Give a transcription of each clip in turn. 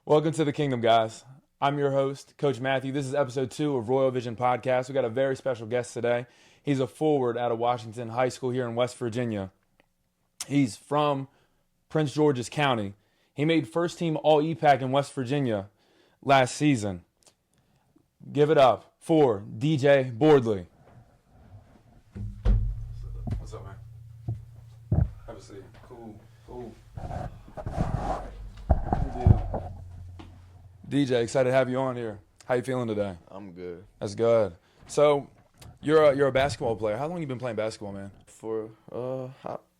Welcome to the kingdom, guys. I'm your host, Coach Matthew. This is episode 2 of Royal Vision Podcast. We got a very special guest today. He's a forward out of Washington High School here in West Virginia. He's from Prince George's County. He made first team All-EPAC in West Virginia last season. Give it up for DJ Boardley. What's up, man? Have a seat. Cool. DJ, excited to have you on here. How you feeling today? I'm good. That's good. So, you're a basketball player. How long you been playing basketball, man?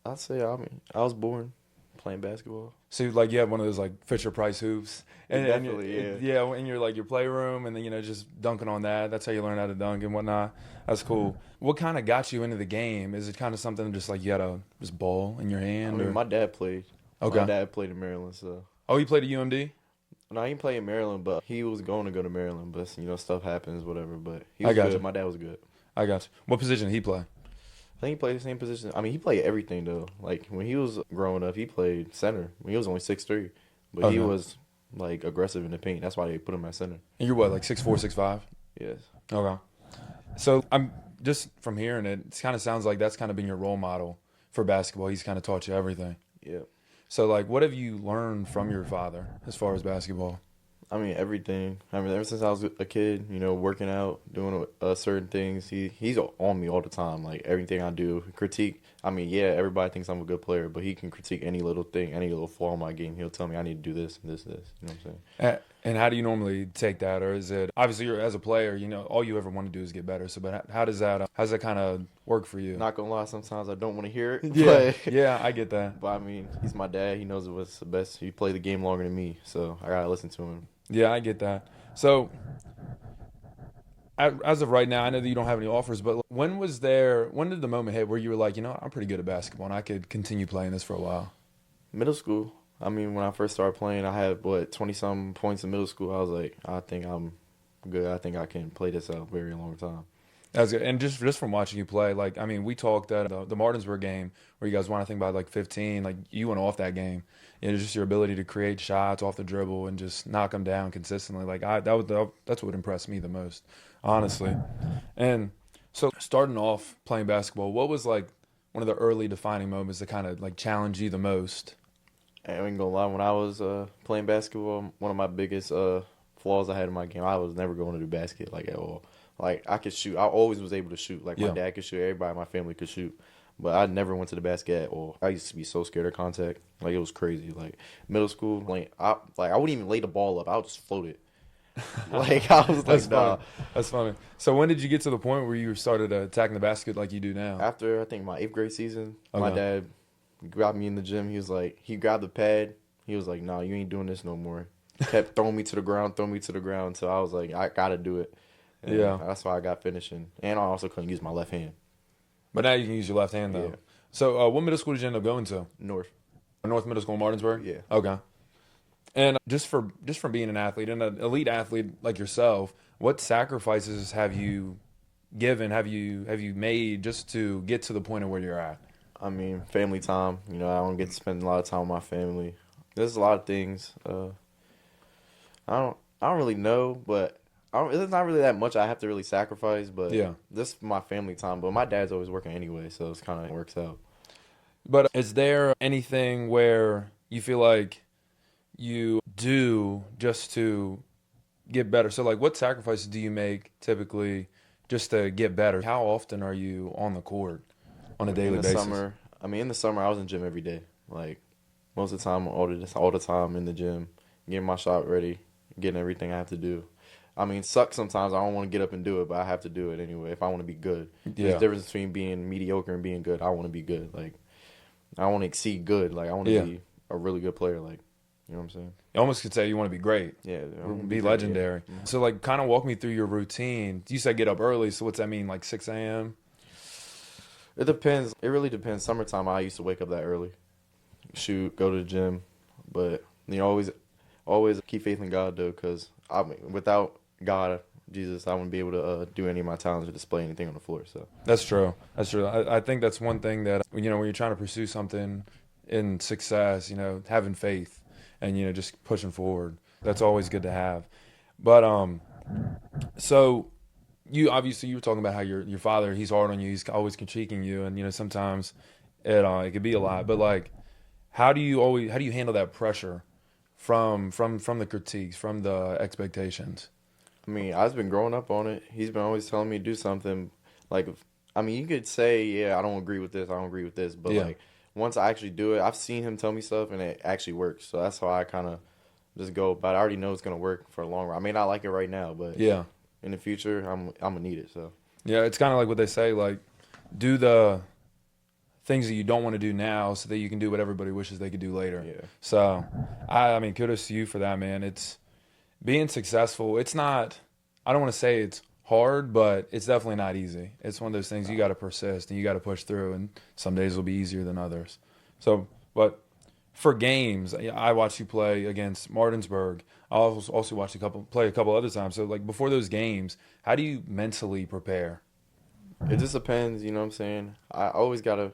I'd say I was born playing basketball. So, like, you have one of those like Fisher Price hoops, and Definitely, yeah, in your playroom, and then just dunking on that. That's how you learn how to dunk and whatnot. That's cool. What kind of got you into the game? Is it kind of something just like you had a ball in your hand? My dad played. Okay. My dad played in Maryland, so. Oh, you played at UMD? No, he didn't play in Maryland, but he was going to go to Maryland. But stuff happens, whatever. But he was I got good. you. My dad was good. I got you. What position did he play? I think he played the same position. He played everything though. Like when he was growing up, he played center. When he was only 6'3", but he was like aggressive in the paint. That's why they put him at center. And you're what, like 6'4", 6'5"? Yes. Okay. So I'm just from hearing it, it kind of sounds like that's kind of been your role model for basketball. He's kind of taught you everything. Yeah. So like, what have you learned from your father as far as basketball? Everything. Ever since I was a kid, working out, doing certain things, he's on me all the time. Like, everything I do, critique. Everybody thinks I'm a good player, but he can critique any little thing, any little flaw in my game. He'll tell me I need to do this and this, this. You know what I'm saying? And how do you normally take that? Or is it, obviously, as a player, all you ever want to do is get better. So, but how does that kind of work for you? Not going to lie, sometimes I don't want to hear it. Yeah, But, yeah, I get that. But, he's my dad. He knows what's the best. He played the game longer than me, so I got to listen to him. Yeah, I get that. So, as of right now, I know that you don't have any offers, but when did the moment hit where you were like, I'm pretty good at basketball and I could continue playing this for a while? Middle school. When I first started playing, I had, 20-something points in middle school. I was like, I think I'm good. I think I can play this out a very long time. That's good. And just from watching you play, we talked at the Martinsburg game where you guys won, I think, by 15. Like, you went off that game. Just your ability to create shots off the dribble and just knock them down consistently. That's what impressed me the most, honestly. And so starting off playing basketball, what was one of the early defining moments that kind of challenged you the most? I ain't gonna lie, when I was playing basketball, one of my biggest flaws I had in my game, I was never going to the basket at all. I could shoot. I always was able to shoot. My dad could shoot. Everybody in my family could shoot. But I never went to the basket at all. I used to be so scared of contact. It was crazy. Middle school, I wouldn't even lay the ball up. I would just float it. I was That's nah. Funny. That's funny. So when did you get to the point where you started attacking the basket like you do now? After, I think, my 8th grade season, Okay. my dad grabbed me in the gym. He was like, he grabbed the pad. He was like, nah, you ain't doing this no more. Kept throwing me to the ground. So I was like, I got to do it. And yeah. That's why I got finishing. And I also couldn't use my left hand. But now you can use your left hand, though. Yeah. So what middle school did you end up going to? North Middle School in Martinsburg? Yeah. Okay. And just from being an athlete and an elite athlete like yourself, what sacrifices have you given, have you made just to get to the point of where you're at? Family time. I don't get to spend a lot of time with my family. There's a lot of things. I don't really know, but it's not really that much I have to really sacrifice, but yeah, this is my family time. But my dad's always working anyway, so it's kind of works out. But is there anything where you feel like you do just to get better? So what sacrifices do you make typically just to get better? How often are you on the court on a daily basis? In the summer I was in the gym every day. Most of the time, all the time in the gym, getting my shot ready, getting everything I have to do. It sucks sometimes. I don't want to get up and do it, but I have to do it anyway if I want to be good. Yeah. There's a difference between being mediocre and being good. I want to be good. I want to exceed good. I want to be a really good player. You know what I'm saying? You almost could say you want to be great. Yeah. Be legendary. Yeah. Mm-hmm. So, kind of walk me through your routine. You said get up early, so what's that mean, 6 a.m.? It depends. It really depends. Summertime, I used to wake up that early, shoot, go to the gym. But, always keep faith in God, though, because without God, Jesus, I wouldn't be able to do any of my talents or display anything on the floor. So That's true. I think that's one thing that, when you're trying to pursue something in success, having faith and, just pushing forward. That's always good to have. But so you obviously you were talking about how your father, he's hard on you, he's always critiquing you, and sometimes it could be a lot. But like, how do you handle that pressure from the critiques, from the expectations? I mean, I've been growing up on it. He's been always telling me to do something. Like, I mean, you could say, yeah, I don't agree with this, I don't agree with this, but Yeah. like once I actually do it, I've seen him tell me stuff and it actually works. So that's how I kind of just go. But I already know it's gonna work for a long run. I may not like it right now, but Yeah. in the future, I'm gonna need it. So Yeah, it's kind of like what they say, like, do the things that you don't want to do now so that you can do what everybody wishes they could do later. yeah, So, I mean, kudos to you for that, man. It's being successful. It's not, I don't want to say it's hard, but it's definitely not easy. It's one of those things you got to persist and you got to push through, and some days will be easier than others. So, but for games, I watched you play against Martinsburg. I also watched play a couple other times. So, like, before those games, how do you mentally prepare? it just depends. You know what I'm saying? I always gotta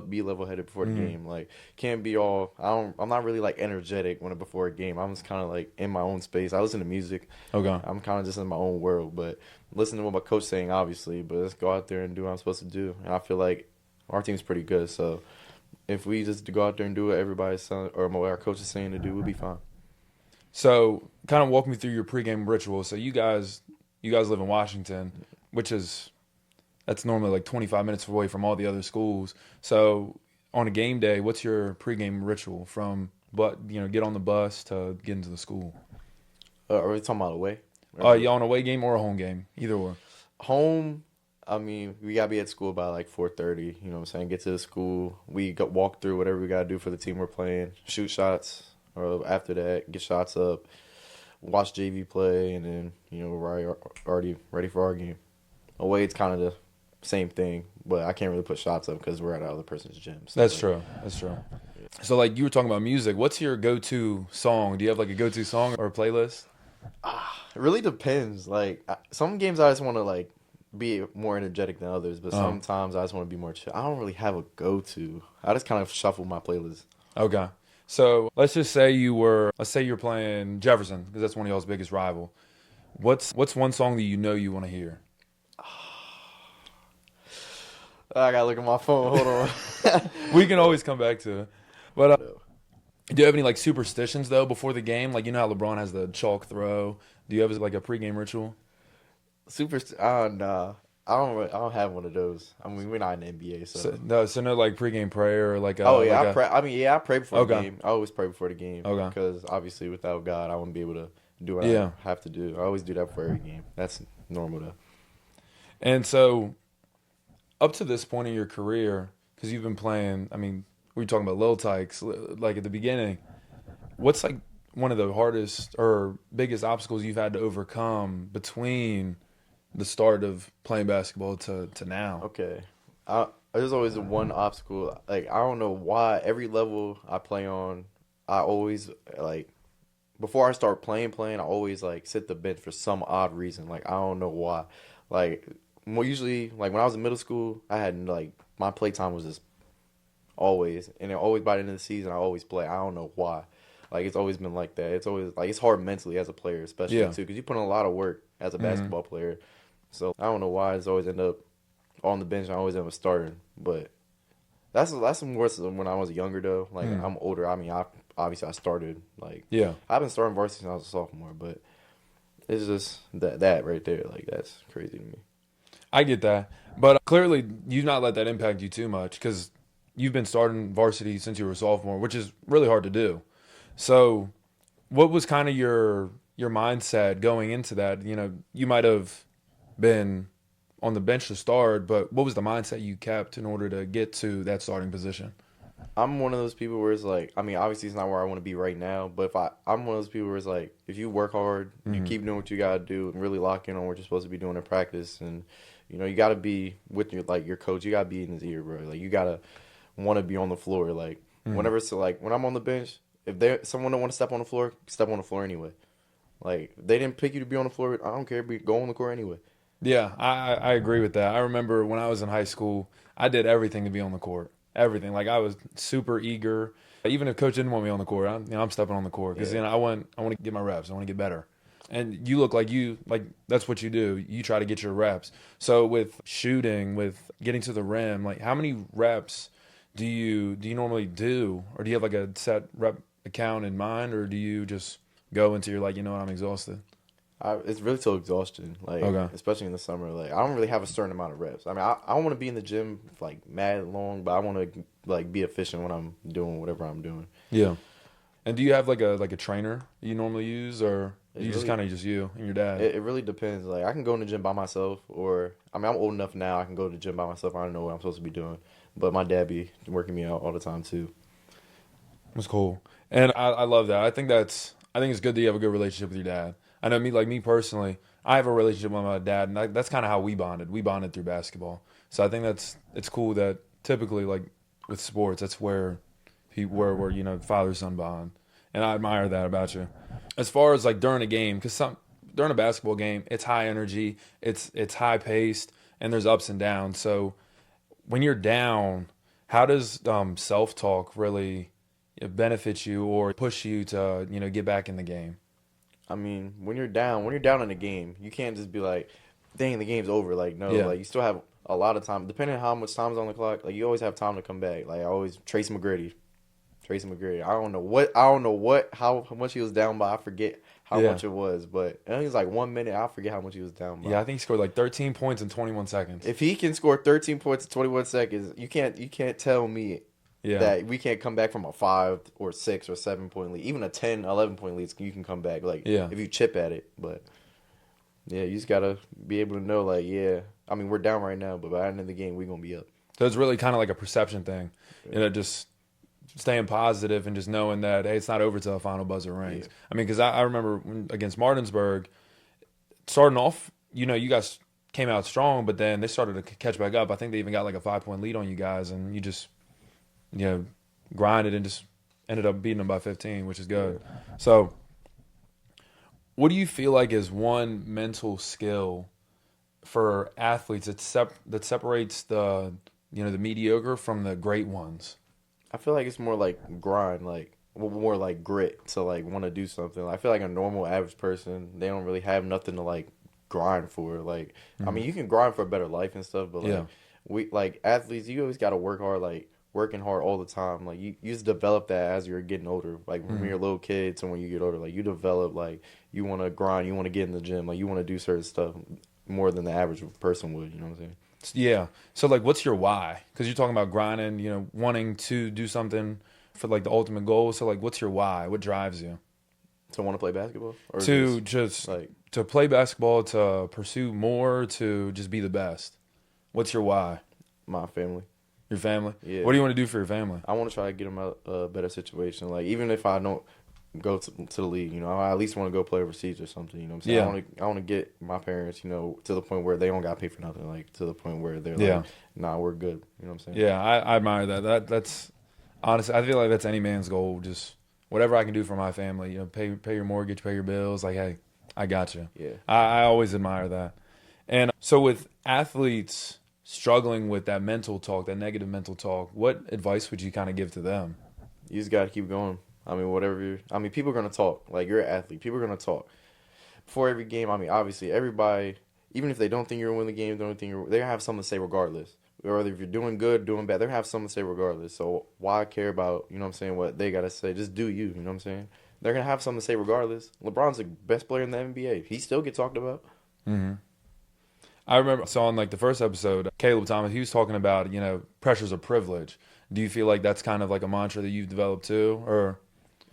be level headed before the game. Like can't be all. I'm not really like energetic before a game. I'm just kind of like in my own space. I listen to music. Okay. I'm kind of just in my own world, but listen to what my coach saying, obviously. But let's go out there and do what I'm supposed to do. And I feel like our team's pretty good. So if we just go out there and do what everybody's saying or what our coach is saying to do, we'll be fine. So, kind of walk me through your pregame ritual. So, you guys live in Washington, which is that's normally like 25 minutes away from all the other schools. So, on a game day, what's your pregame ritual from get on the bus to get into the school? Are we talking about away? Yeah, on a away game or a home game, either or. Home, I mean, we gotta be at school by like 4:30. You know what I'm saying? Get to the school. We go walk through whatever we gotta do for the team we're playing. Shoot shots, or after that, get shots up. Watch JV play, and then we're already ready for our game. Away, it's kind of the same thing, but I can't really put shots up because we're at our other person's gym. So That's true. That's true. So, like, you were talking about music. What's your go-to song? Do you have like a go-to song or a playlist? It really depends. Like some games, I just want to like be more energetic than others, but sometimes I just want to be more chill. I don't really have a go-to. I just kind of shuffle my playlist. Okay. So let's say you're playing Jefferson because that's one of y'all's biggest rival. What's one song that you want to hear? I gotta look at my phone. Hold on. We can always come back to it. But do you have any like superstitions though before the game? Like how LeBron has the chalk throw. Do you have like a pregame ritual? Nah. I don't have one of those. I mean, we're not in the NBA, so no like pregame prayer or like a, I pray. I mean, yeah, I pray before the Okay. game. I always pray before the game. Okay. Because obviously, without God, I wouldn't be able to do what I have to do. I always do that before every game. That's normal though. And so, up to this point in your career, because you've been playing, I mean, we were talking about Lil Tykes, like at the beginning. What's like one of the hardest or biggest obstacles you've had to overcome between the start of playing basketball to now? Okay. There's always one obstacle. Like, I don't know why every level I play on, I always, like, before I start playing, I always, like, sit the bench for some odd reason. Like, I don't know why. Like, usually, like, when I was in middle school, I had, like, my play time was just always. And then always by the end of the season, I always play. I don't know why. Like, it's always been like that. It's always, like, it's hard mentally as a player, especially, too, because you put in a lot of work as a basketball player. So, I don't know why it's always end up on the bench. I always end up starting. But that's more so when I was younger, though. Like, I'm older. I mean, obviously, I started, like, I've been starting varsity since I was a sophomore, but it's just that right there. Like, that's crazy to me. I get that. But clearly, you've not let that impact you too much because you've been starting varsity since you were a sophomore, which is really hard to do. So, what was kind of your mindset going into that? You might have been on the bench to start, but what was the mindset you kept in order to get to that starting position? I'm one of those people where it's like, I mean, obviously it's not where I want to be right now, but I'm one of those people where it's like, if you work hard, you keep doing what you got to do and really lock in on what you're supposed to be doing in practice, and you got to be with your coach, you got to be in his ear, bro. Like, you got to want to be on the floor. Like, whenever it's like, when I'm on the bench, if someone don't want to step on the floor anyway. Like, they didn't pick you to be on the floor, I don't care, go on the court anyway. Yeah, I agree with that. I remember when I was in high school, I did everything to be on the court. Everything. Like, I was super eager. Even if coach didn't want me on the court, I'm stepping on the court because I want to get my reps. I want to get better. And you look like that's what you do. You try to get your reps. So with shooting, with getting to the rim, like how many reps do you normally do, or do you have like a set rep account in mind, or do you just go until you're like, you know what, I'm exhausted? It's really till exhaustion, like especially in the summer. Like I don't really have a certain amount of reps. I mean, I don't want to be in the gym like mad long, but I want to like be efficient when I'm doing whatever I'm doing. Yeah. And do you have like a trainer you normally use, or you just kind of just you and your dad? It really depends. Like I can go in the gym by myself, or I mean I'm old enough now I can go to the gym by myself. I don't know what I'm supposed to be doing, but my dad be working me out all the time too. That's cool, and I love that. I think it's good that you have a good relationship with your dad. I know me personally, I have a relationship with my dad, and that's kind of how we bonded. We bonded through basketball. So I think it's cool that typically like with sports, that's where father son bond, and I admire that about you. As far as like during a game, because during a basketball game, it's high energy, it's high paced, and there's ups and downs. So when you're down, how does self talk really benefit you or push you to get back in the game? I mean, when you're down in a game, you can't just be like, dang, the game's over. Like, no, like you still have a lot of time. Depending on how much time's on the clock, like you always have time to come back. Like I always Tracy McGrady. I don't know how much he was down by. I forget how much it was, but I think it was like 1 minute. I forget how much he was down by. Yeah, I think he scored like 13 points in 21 seconds. If he can score 13 points in 21 seconds, you can't tell me that we can't come back from a 5 or 6 or 7 point lead. Even a 10, 11 point lead, you can come back. Like, if you chip at it. But, yeah, you just got to be able to know, like, I mean, we're down right now, but by the end of the game, we're going to be up. So it's really kind of like a perception thing. Just staying positive and just knowing that, hey, it's not over till the final buzzer rings. Yeah. I mean, because I remember against Martinsburg, starting off, you guys came out strong, but then they started to catch back up. I think they even got like a 5-point lead on you guys, and you just grinded and just ended up beating them by 15, which is good. So what do you feel like is one mental skill for athletes that separates the the mediocre from the great ones? I feel like it's more like grind, like more like grit to like want to do something. I feel like a normal average person, they don't really have nothing to like grind for. Like, I mean, you can grind for a better life and stuff, but like we like athletes, you always got to work hard, like working hard all the time. Like you just develop that as you're getting older. Like when you're a little kid to when you get older, like you develop, like you want to grind, you want to get in the gym, like you want to do certain stuff more than the average person would. You know what I'm saying? Yeah. So like, what's your why? Because you're talking about grinding, wanting to do something for like the ultimate goal. So like, what's your why? What drives you? To want to play basketball? Or just like to play basketball, to pursue more, to just be the best. What's your why? My family. Your family? Yeah. What do you want to do for your family? I want to try to get them a better situation. Like, even if I don't go to the league, I at least want to go play overseas or something, you know what I'm saying? Yeah. I want to get my parents, to the point where they don't got to pay for nothing, like, to the point where they're like, nah, we're good, you know what I'm saying? Yeah, I admire that. That's, honestly, I feel like that's any man's goal, just whatever I can do for my family, pay your mortgage, pay your bills, like, hey, I got you. Yeah. I always admire that. And so with athletes struggling with that mental talk, that negative mental talk, what advice would you kind of give to them? You just got to keep going. I mean, people are going to talk. Like, you're an athlete. People are going to talk. Before every game, I mean, obviously, everybody, even if they don't think you're going to win the game, they're going to have something to say regardless. Whether if you're doing good, doing bad, they're going to have something to say regardless. So why care about, what they got to say? Just do you, you know what I'm saying? They're going to have something to say regardless. LeBron's the best player in the NBA. He still gets talked about. Mm-hmm. I remember, so on like the first episode, Caleb Thomas, he was talking about, pressures of privilege. Do you feel like that's kind of like a mantra that you've developed too, or?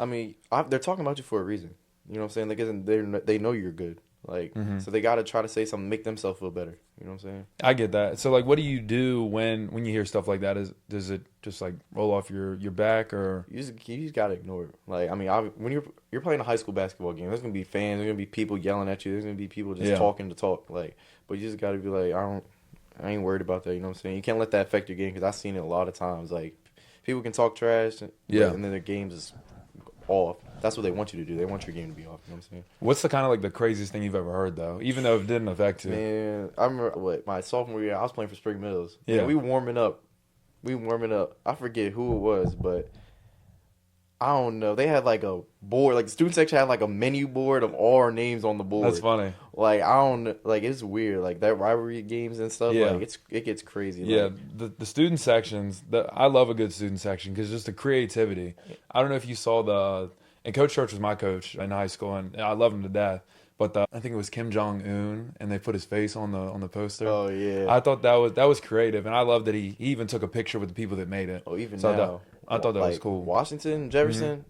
I mean, they're talking about you for a reason. You know what I'm saying? Like, they know you're good. Like, so they got to try to say something, make themselves feel better. You know what I'm saying? I get that. So, like, what do you do when you hear stuff like that? Does it just, like, roll off your back, or? You just got to ignore it. Like, I mean, when you're playing a high school basketball game, there's going to be fans, there's going to be people yelling at you, there's going to be people just talking to talk. Like, but you just got to be like, I ain't worried about that. You know what I'm saying? You can't let that affect your game, because I've seen it a lot of times. Like, people can talk trash, and then their games is off. That's what they want you to do. They want your game to be off. You know what I'm saying? What's the kind of like the craziest thing you've ever heard though? Even though it didn't affect you. Man, I remember my sophomore year, I was playing for Spring Mills. Yeah, we warming up. I forget who it was, but I don't know. They had like a board, like the student section had like a menu board of all our names on the board. That's funny. Like I don't like it's weird. Like that rivalry games and stuff. Yeah. Like it gets crazy. Yeah, Like, the student sections. I love a good student section because just the creativity. I don't know if you saw and Coach Church was my coach in high school, and I love him to death. But I think it was Kim Jong Un, and they put his face on the poster. oh yeah. I thought that was creative, and I love that he even took a picture with the people that made it. Oh, even So now. I thought that was Like, cool. Washington, Jefferson.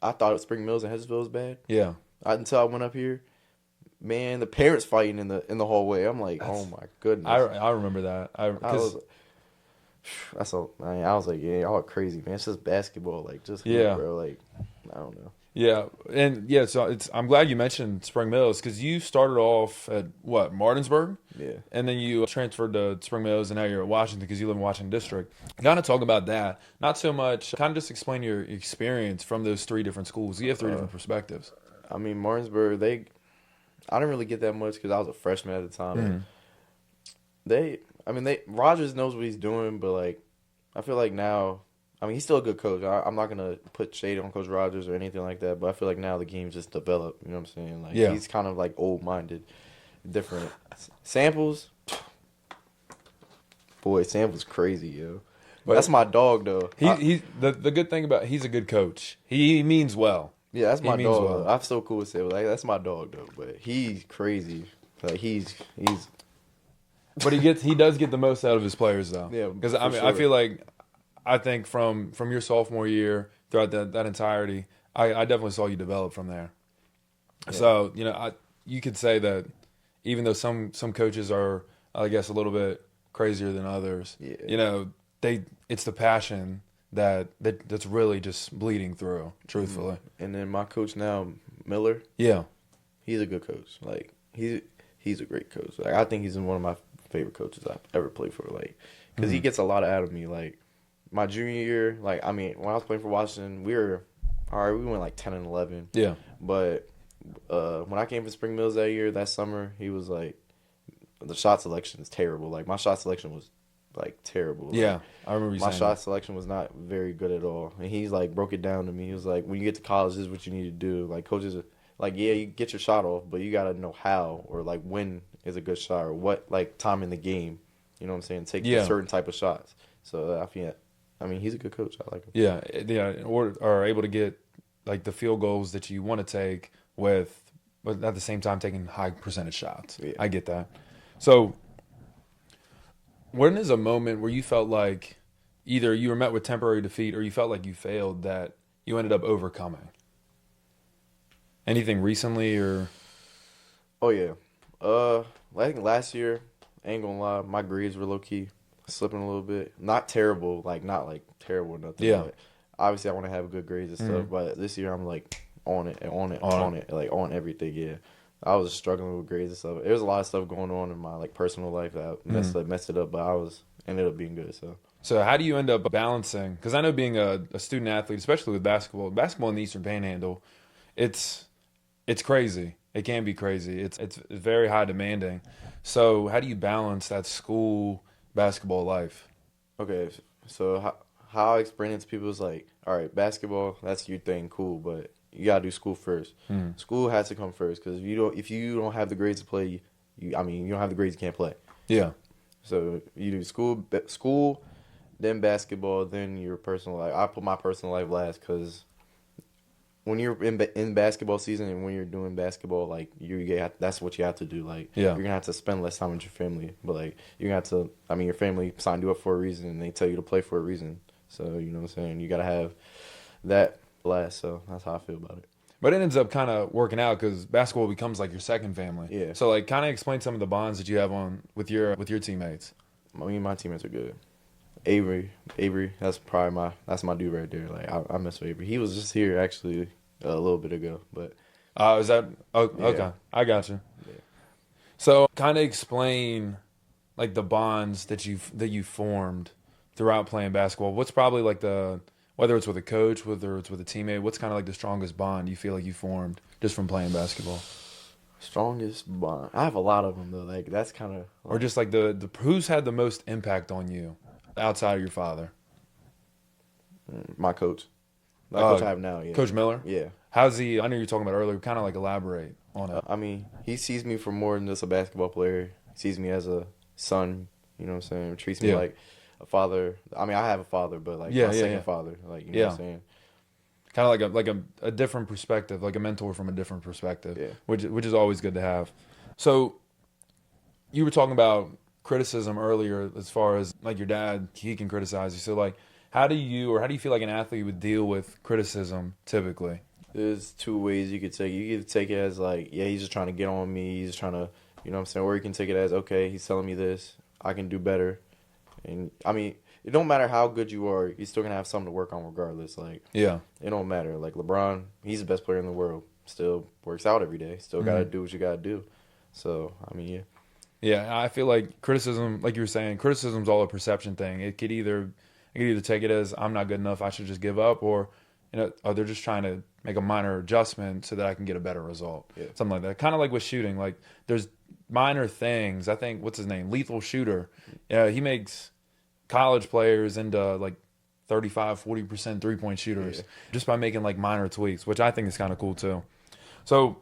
I thought Spring Mills and Hedgesville was bad. Yeah, Until I went up here. Man, the parents fighting in the hallway. I'm like, oh my goodness. I remember that. I was like, yeah, y'all are crazy, man. It's just basketball, like, just Yeah. bro. Like, I don't know. Yeah, and yeah, so I'm glad you mentioned Spring Mills because you started off at what, Martinsburg? Yeah. And then you transferred to Spring Mills, and now you're at Washington because you live in Washington District. Kind of talk about that. Not so much, kind of just explain your experience from those three different schools. You have three different perspectives. I mean, Martinsburg, I didn't really get that much because I was a freshman at the time. Rogers knows what he's doing, but, like, I feel like now, I mean, he's still a good coach. I'm not going to put shade on Coach Rogers or anything like that, but I feel like now the game's just developed. You know what I'm saying? Like, Yeah. He's kind of, like, old-minded, different. Samples, boy, Samples crazy, yo. But that's my dog, though. The good thing about he's a good coach. He means well. Yeah, that's my dog. Well. I'm so cool with Samples. Like, that's my dog, though. But he's crazy. Like, he's. But he does get the most out of his players, though. Yeah, because I mean, sure. I feel like. I think from your sophomore year throughout that entirety, I definitely saw you develop from there. Yeah. So you could say that even though some coaches are, I guess, a little bit crazier than others, it's the passion that's really just bleeding through, truthfully. And then my coach now, Miller. Yeah, he's a good coach. Like he's a great coach. Like I think he's one of my favorite coaches I've ever played for. Like because he gets a lot out of me. Like. My junior year, like, I mean, when I was playing for Washington, we went like 10 and 11. Yeah. But when I came to Spring Mills that summer, he was like, the shot selection is terrible. Like, my shot selection was, like, terrible. Yeah, like, I remember you saying my shot selection was not very good at all. And he's, like, broke it down to me. He was like, when you get to college, this is what you need to do. Like, coaches are, like, yeah, you get your shot off, but you got to know how or, like, when is a good shot or what, like, time in the game. You know what I'm saying? Take certain type of shots. So, I mean, he's a good coach. I like him. Yeah, or are able to get like the field goals that you want to take but at the same time taking high percentage shots. Yeah. I get that. So, when is a moment where you felt like either you were met with temporary defeat or you felt like you failed that you ended up overcoming? Anything recently or? Oh yeah, I think last year, I ain't gonna lie, my grades were low key. Slipping a little bit, not terrible, like not like terrible or nothing. Yeah. But obviously, I want to have good grades and stuff. But this year, I'm like on it, like on everything. Yeah, I was struggling with grades and stuff. There was a lot of stuff going on in my like personal life that messed it up. But ended up being good. So how do you end up balancing? Because I know being a student athlete, especially with basketball in the Eastern Panhandle, it's crazy. It can be crazy. It's very high demanding. So how do you balance that school basketball life? Okay, so how I explain it to people is like, all right, basketball, that's your thing, cool, but you gotta do school first. School has to come first because if you don't have the grades to play, you don't have the grades, you can't play. Yeah. So you do school, then basketball, then your personal life. I put my personal life last because when you're in basketball season and when you're doing basketball, like that's what you have to do. Like you're gonna have to spend less time with your family, but like you're gonna have to. I mean, your family signed you up for a reason, and they tell you to play for a reason. So you know what I'm saying. You gotta have that last. So that's how I feel about it. But it ends up kind of working out because basketball becomes like your second family. Yeah. So like, kind of explain some of the bonds that you have with your teammates. I mean, my teammates are good. Avery, that's probably my dude right there. Like I mess with Avery. He was just here actually a little bit ago, but is that okay? I got you. Yeah. So kind of explain like the bonds that you formed throughout playing basketball. What's probably like whether it's with a coach, whether it's with a teammate, what's kind of like the strongest bond you feel like you formed just from playing basketball? Strongest bond. I have a lot of them though. Like that's kind of or just like the who's had the most impact on you outside of your father? My coach. Like coach I have now, yeah. Coach Miller? Yeah. How's he? I know you were talking about earlier. Kind of like elaborate on it. I mean, he sees me for more than just a basketball player. He sees me as a son, you know what I'm saying? Treats me like a father. I mean, I have a father, but like my second father. Like, you know what I'm saying? Kind of like a different perspective, like a mentor from a different perspective, which is always good to have. So you were talking about criticism earlier as far as like your dad, he can criticize you. So like how do you feel like an athlete would deal with criticism typically? There's two ways you could take it. You could take it as like, yeah, he's just trying to get on me. He's trying to, you know what I'm saying? Or you can take it as, okay, he's telling me this. I can do better. And I mean, it don't matter how good you are, you're still going to have something to work on regardless. Like, it don't matter. Like, LeBron, he's the best player in the world. Still works out every day. Still got to do what you got to do. So, I mean, yeah. Yeah, I feel like criticism, like you were saying, criticism's all a perception thing. I could either take it as I'm not good enough, I should just give up, or, they're just trying to make a minor adjustment so that I can get a better result. Yeah. Something like that. Kind of like with shooting. Like, there's minor things. I think, what's his name? Lethal Shooter. Yeah, he makes college players into like 35, 40% three-point shooters just by making like minor tweaks, which I think is kind of cool too. So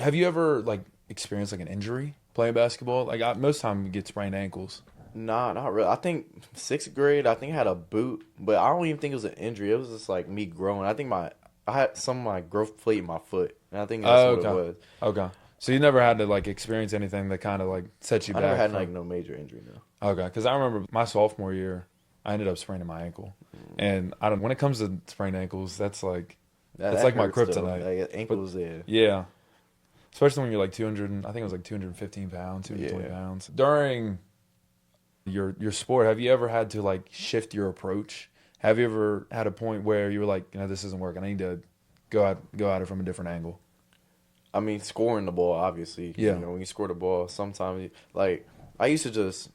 have you ever like experienced like an injury playing basketball? Like most time you get sprained ankles. Nah, not really. I think 6th grade, I think I had a boot, but I don't even think it was an injury. It was just like me growing. I think I had some of my growth plate in my foot, and I think that's what it was. Okay. So you never had to like experience anything that kind of like set you back? I never had like no major injury, no. Okay, because I remember my sophomore year, I ended up spraining my ankle, and when it comes to sprained ankles, that's like like my kryptonite. Like ankles, yeah, especially when you're like 200. I think it was like 215 pounds, 220 pounds. During your sport, have you ever had to like shift your approach? Have you ever had a point where you were like, this isn't working, I need to go at it from a different angle? I mean, scoring the ball, obviously. Yeah. When you score the ball, sometimes, like, I used to just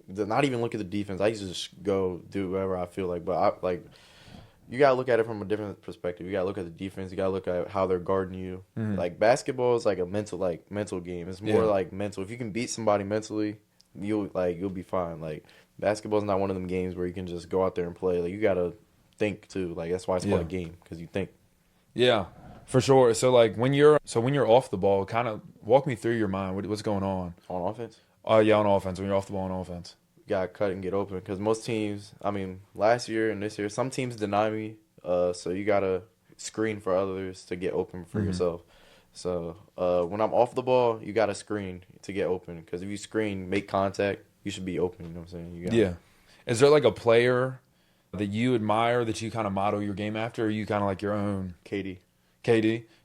not even look at the defense. I used to just go do whatever I feel like. But, you got to look at it from a different perspective. You got to look at the defense. You got to look at how they're guarding you. Mm-hmm. Like, basketball is like a mental game. It's more like mental. If you can beat somebody mentally, you'll be fine. Like, basketball's not one of them games where you can just go out there and play. Like, you got to think, too. Like, that's why it's called a game, because you think. Yeah. For sure. So like when you're off the ball, kind of walk me through your mind. What's going on? On offense? Yeah, on offense. When you're off the ball on offense, you gotta cut and get open, because most teams, I mean, last year and this year, some teams deny me. So you gotta screen for others to get open for yourself. So when I'm off the ball, you gotta screen to get open, because if you screen, make contact, you should be open. You know what I'm saying? Yeah. Is there like a player that you admire that you kind of model your game after, or are you kind of like your own? KD.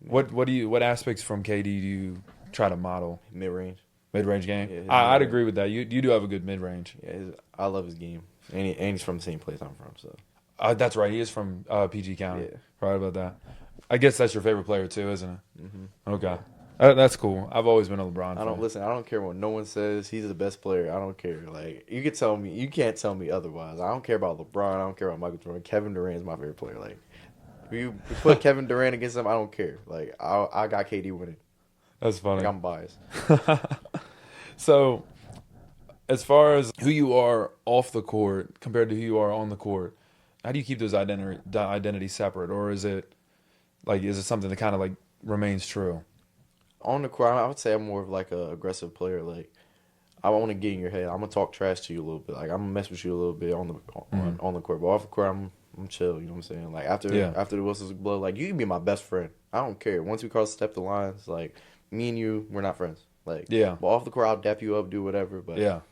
What aspects from KD do you try to model? Mid-range game. Yeah, I'd agree with that. You do have a good mid range. Yeah, I love his game, and he's from the same place I'm from. So that's right. He is from PG County. Yeah. Right about that. I guess that's your favorite player too, isn't it? Mm-hmm. Okay, that's cool. I've always been a LeBron fan. I don't care what no one says. He's the best player. I don't care. Like, you can't tell me otherwise. I don't care about LeBron. I don't care about Michael Jordan. Kevin Durant is my favorite player. Like, if you put Kevin Durant against him, I don't care. Like, I got KD winning. That's funny. Like, I'm biased. So, as far as who you are off the court compared to who you are on the court, how do you keep those identities separate, or is it something that kind of like remains true? On the court, I would say I'm more of like a aggressive player. Like, I want to get in your head. I'm gonna talk trash to you a little bit. Like, I'm gonna mess with you a little bit on the court, but off the court, I'm chill, you know what I'm saying? Like, after the whistles blow, like, you can be my best friend. I don't care. Once we step the lines, like, me and you, we're not friends. Like, but off the court, I'll dap you up, do whatever. But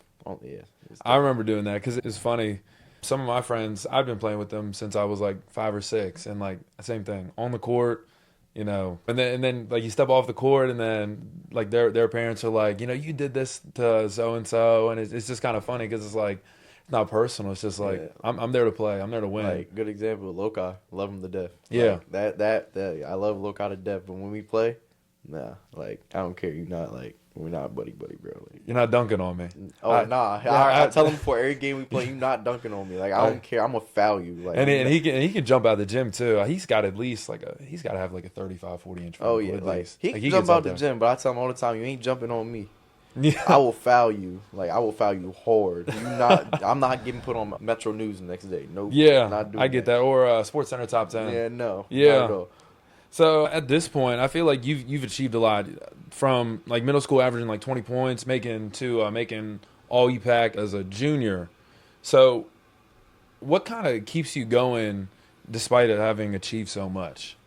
I remember doing that because it's funny. Some of my friends, I've been playing with them since I was like 5 or 6, and like same thing on the court, and then like you step off the court, and then like their parents are like, you did this to so and so, and it's just kind of funny because it's like. It's not personal. It's just like I'm there to play. I'm there to win. Like, good example, Lokai. Love him to death. Yeah. Like, that I love Lokai to death. But when we play, nah. Like, I don't care. We're not buddy, bro. Like, you're not dunking on me. Nah. I tell him before every game we play, you're not dunking on me. Like, I don't care. I'm gonna foul you. Like, and he can jump out of the gym too. He's got at least he's got to have like a 35, 40 inch. Oh yeah, like he can jump out the gym, but I tell him all the time, you ain't jumping on me. I will foul you. Like, I will foul you hard. I'm not getting put on Metro News the next day. Nope. Yeah, Not doing I get that. Or Sports Center Top 10. Yeah, no. Not Yeah. at all. So at this point, I feel like you've achieved a lot from like middle school averaging like 20 points, making all UPAC as a junior. So what kind of keeps you going despite it having achieved so much?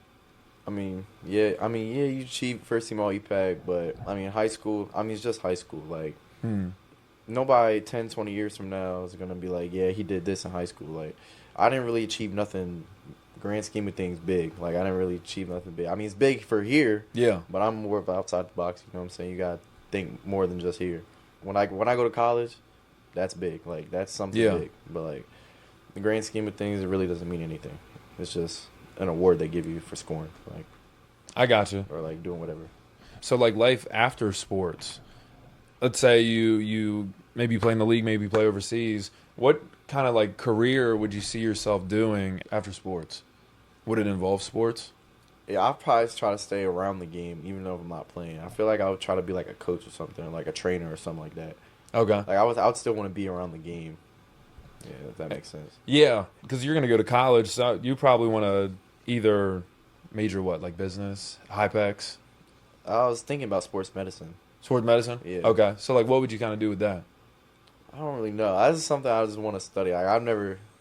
Yeah, you achieve first team all EPAC, but high school, it's just high school. Like, nobody 10, 20 years from now is going to be like, yeah, he did this in high school. Like, I didn't really achieve nothing, grand scheme of things, big. Like, I didn't really achieve nothing big. It's big for here, Yeah. but I'm more of outside the box, you know what I'm saying? You got to think more than just here. When I go to college, that's big. Like, that's something big. But, like, the grand scheme of things, it really doesn't mean anything. It's just an award they give you for scoring, like, I got you. or like doing whatever. So like life after sports, let's say you maybe play in the league, maybe play overseas. What kind of like career would you see yourself doing after sports? Would it involve sports? Yeah, I'll probably try to stay around the game, even though I'm not playing. I feel like I would try to be like a coach or something, like a trainer or something like that. Okay. Like I would still want to be around the game. Yeah, if that makes sense. Yeah, because you're gonna go to college, so you probably want to either major what, like business, HyPex, I was thinking about sports medicine. sports medicine. Yeah. Okay, so like, what would you kind of do with that? I don't really know. That's something I just want to study. Like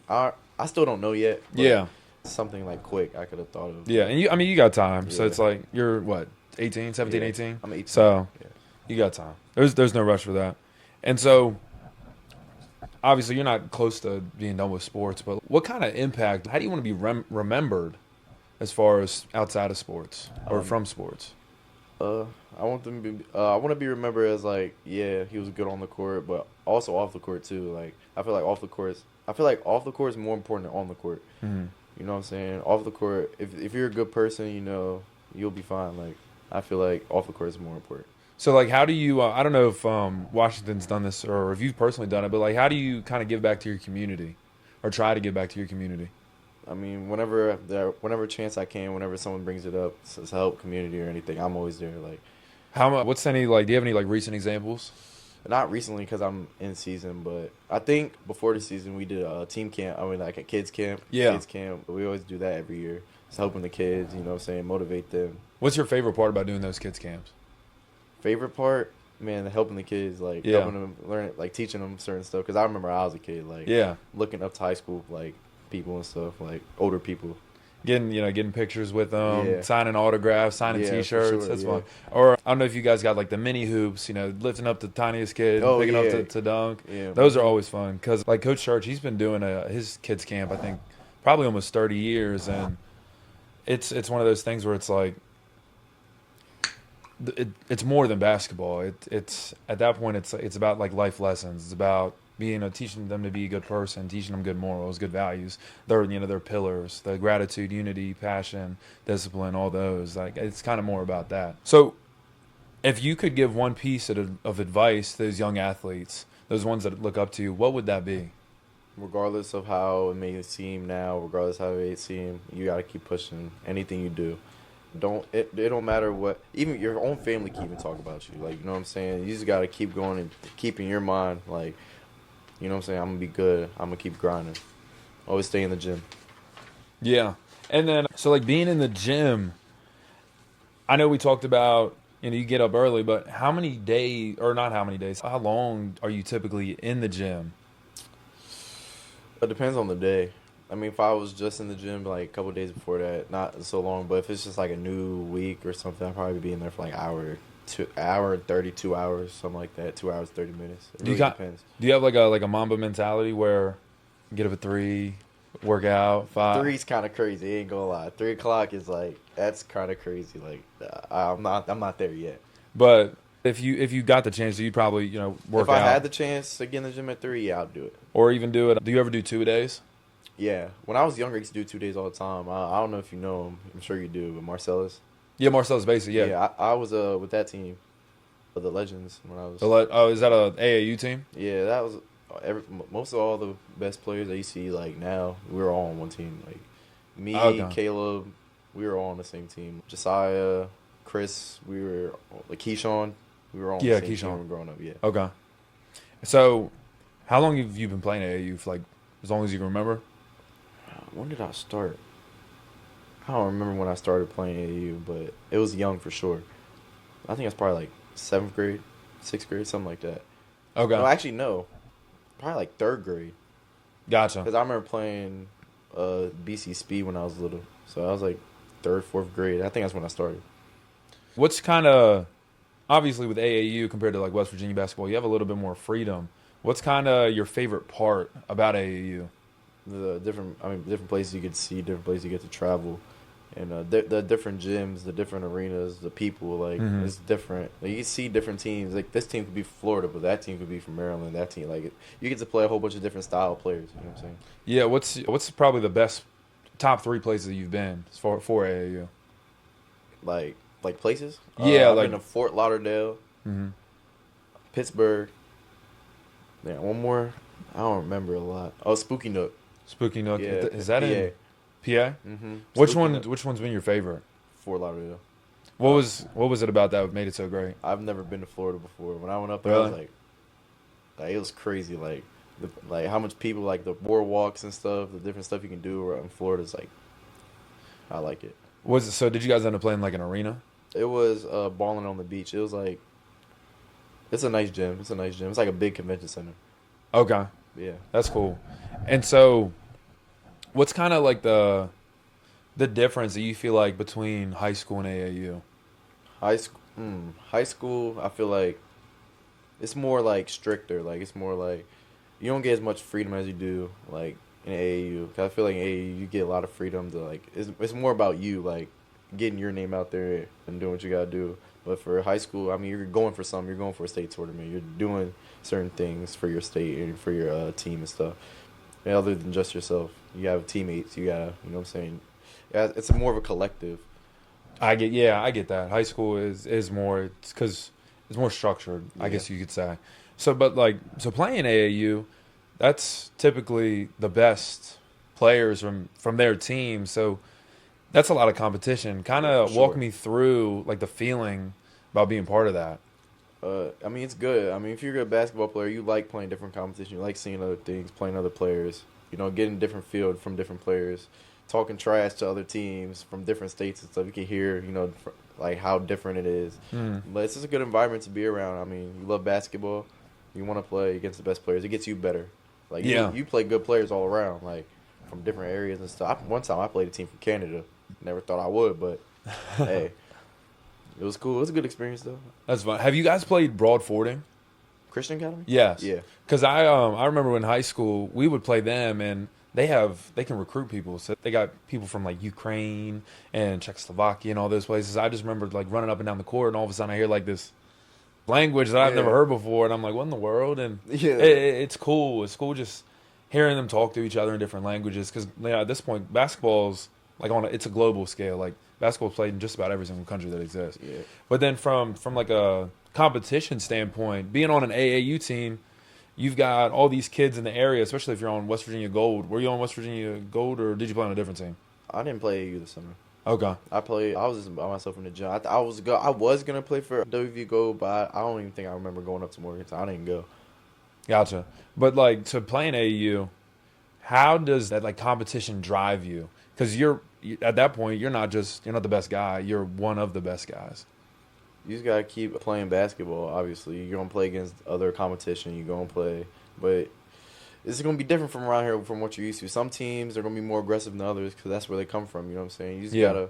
I still don't know yet. But Yeah. something like quick I could have thought of. Yeah, and you got time, so Yeah. it's like you're what 18, 17, Yeah. 18? I'm 18. So Yeah. you got time. There's no rush for that, and so. Obviously, you're not close to being done with sports, but what kind of impact, how do you want to be remembered as far as outside of sports or from sports? I want them to be. I want to be remembered as like, yeah, he was good on the court, but also off the court too. Like I feel like off the court is more important than on the court. Mm-hmm. You know what I'm saying? Off the court, if you're a good person, you know, you'll be fine. Like I feel like off the court is more important. So, like, how do you, I don't know if Washington's done this or if you've personally done it, but, like, how do you kind of give back to your community or try to give back to your community? Whenever chance I can, whenever someone brings it up to help community or anything, I'm always there. Like, What's any, like, do you have any, like, recent examples? not recently because I'm in season, but I think before the season we did a team camp. Like a kids camp. Yeah. Kids camp. We always do that every year. It's helping the kids, you know what I'm saying, motivate them. What's your favorite part about doing those kids camps? Favorite part, man, helping the kids, like helping them learn, like teaching them certain stuff. Because I remember I was a kid, like looking up to high school, like people and stuff, like older people, getting pictures with them, signing autographs, signing T-shirts. Sure, That's fun. Or I don't know if you guys got like the mini hoops, lifting up the tiniest kid, picking up to dunk. Yeah, those are always fun because like Coach Church, he's been doing his kids camp, I think, probably almost 30 years, and it's one of those things where it's like. It's more than basketball. It's at that point it's about like life lessons. It's about teaching them to be a good person, teaching them good morals, good values. Their pillars, the gratitude, unity, passion, discipline, all those. Like it's kind of more about that. So, if you could give one piece of advice to those young athletes, those ones that look up to you, what would that be? Regardless of how it may seem now, regardless of how it may seem, you got to keep pushing anything you do. It don't matter what, even your own family can even talk about you. Like, you know what I'm saying? You just got to keep going and keep in your mind, like, you know what I'm saying? I'm going to be good. I'm going to keep grinding. Always stay in the gym. Yeah. And then, so like being in the gym, I know we talked about, you get up early, but how long are you typically in the gym? It depends on the day. If I was just in the gym like a couple of days before that, not so long. But if it's just like a new week or something, I'll probably be in there for like hour and 30, 2 hours, something like that. 2 hours, 30 minutes. It really depends. Do you have like a Mamba mentality where you get up at 3, work out 5? 3's kind of crazy. Ain't gonna lie. 3 o'clock is like that's kind of crazy. Like I'm not there yet. But if you got the chance, you'd probably work out. If I had the chance to get in the gym at 3, yeah, I'd do it. Or even do it. Do you ever do 2-a-days? Yeah, when I was younger, I used to do 2 days all the time. I don't know if you know him. I'm sure you do, but Marcellus. Yeah, Marcellus Basie, yeah. Yeah, I was with that team, the Legends, when I was. Is that a AAU team? Yeah, that was most of all the best players that you see like now. We were all on one team. Like me, Caleb, we were all on the same team. Josiah, Chris, we were like Keyshawn, We were on Yeah, the same team Keyshawn. when we were growing up. Yeah. Okay. So, how long have you been playing AAU? For like as long as you can remember? When did I start? I don't remember when I started playing AAU, but it was young for sure. I think it's probably like 7th grade, 6th grade, something like that. Okay. No, actually, no. Probably like 3rd grade. Gotcha. Because I remember playing BC Speed when I was little. So I was like 3rd, 4th grade. I think that's when I started. What's kind of obviously with AAU compared to like West Virginia basketball, you have a little bit more freedom. What's kind of your favorite part about AAU? Different places you get to see, different places you get to travel. And the different gyms, the different arenas, the people, like, it's different. Like, you can see different teams. Like, this team could be from Florida, but that team could be from Maryland. That team, like, you get to play a whole bunch of different style of players. You know what I'm saying? Yeah. What's probably the best top 3 places you've been for AAU? Like places? Yeah, I've like been to Fort Lauderdale, Pittsburgh. Yeah, one more. I don't remember a lot. Oh, Spooky Nook. Spooky Nook. Yeah, Is that PA. in PA? Mm-hmm. Which one's been your favorite? Fort Lauderdale. What was it about that made it so great? I've never been to Florida before. When I went up there, Really? I was like it was crazy. Like how much people, like the boardwalks and stuff, the different stuff you can do in Florida is like, I like it. So did you guys end up playing like an arena? It was balling on the beach. It was like, it's a nice gym. It's like a big convention center. Okay. Yeah. That's cool. And so, what's kind of like the difference that you feel like between high school and AAU? High school, I feel like it's more like stricter. Like, it's more like you don't get as much freedom as you do like in AAU. 'Cause I feel like in AAU you get a lot of freedom to, like, it's more about you, like getting your name out there and doing what you gotta do. But for high school, I mean, you're going for something. You're going for a state tournament. You're doing certain things for your state and for your team and stuff. And other than just yourself, you have teammates. You gotta, you know what I'm saying? Yeah, it's more of a collective. I get that. High school is more, because it's more structured, I guess you could say. So playing AAU, that's typically the best players from their team. So that's a lot of competition. Kind of walk me through like the feeling about being part of that. I mean, it's good. I mean, if you're a good basketball player, you like playing different competition. You like seeing other things, playing other players. You know, getting different field from different players, talking trash to other teams from different states and stuff. You can hear, you know, like how different it is. But it's just a good environment to be around. I mean, you love basketball. You want to play against the best players. It gets you better. Like, you play good players all around, like from different areas and stuff. One time I played a team from Canada. Never thought I would, but hey, it was cool. It was a good experience, though. That's fun. Have you guys played Broad Fording? Christian Academy? Yes. Yeah. Because I remember in high school we would play them, and they can recruit people. So they got people from like Ukraine and Czechoslovakia and all those places. I just remember like running up and down the court, and all of a sudden I hear like this language that I've never heard before, and I'm like, what in the world? And it's cool. It's cool just hearing them talk to each other in different languages. Because at this point, basketball's like it's a global scale. Like basketball's played in just about every single country that exists. Yeah. But then from like a competition standpoint, being on an AAU team, you've got all these kids in the area, especially if you're on West Virginia Gold. Were you on West Virginia Gold, or did you play on a different team? I didn't play AAU this summer. Okay. I was just by myself in the gym. I was gonna play for WV Gold, but I don't even think I remember going up to Morgantown. I didn't go. Gotcha. But like to play in AAU, how does that like competition drive you? Because you're at that point, you're not the best guy. You're one of the best guys. You just gotta keep playing basketball. Obviously, you're gonna play against other competition. You're gonna play, but it's gonna be different from around here from what you're used to. Some teams are gonna be more aggressive than others because that's where they come from. You know what I'm saying? You just gotta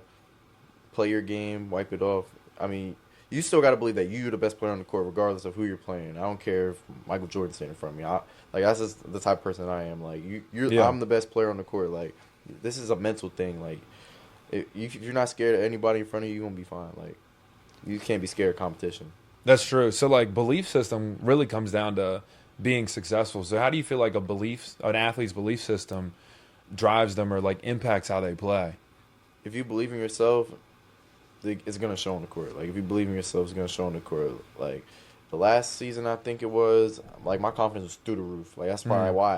play your game, wipe it off. I mean, you still gotta believe that you're the best player on the court, regardless of who you're playing. I don't care if Michael Jordan's standing in front of me. That's just the type of person I am. Like I'm the best player on the court. Like, this is a mental thing. Like, if you're not scared of anybody in front of you, you're gonna be fine. Like, you can't be scared of competition. That's true. So, like, belief system really comes down to being successful. So, how do you feel like an athlete's belief system drives them or, like, impacts how they play? If you believe in yourself, it's going to show on the court. Like, if you believe in yourself, it's going to show on the court. Like, the last season, I think it was, like, my confidence was through the roof. Like, that's probably why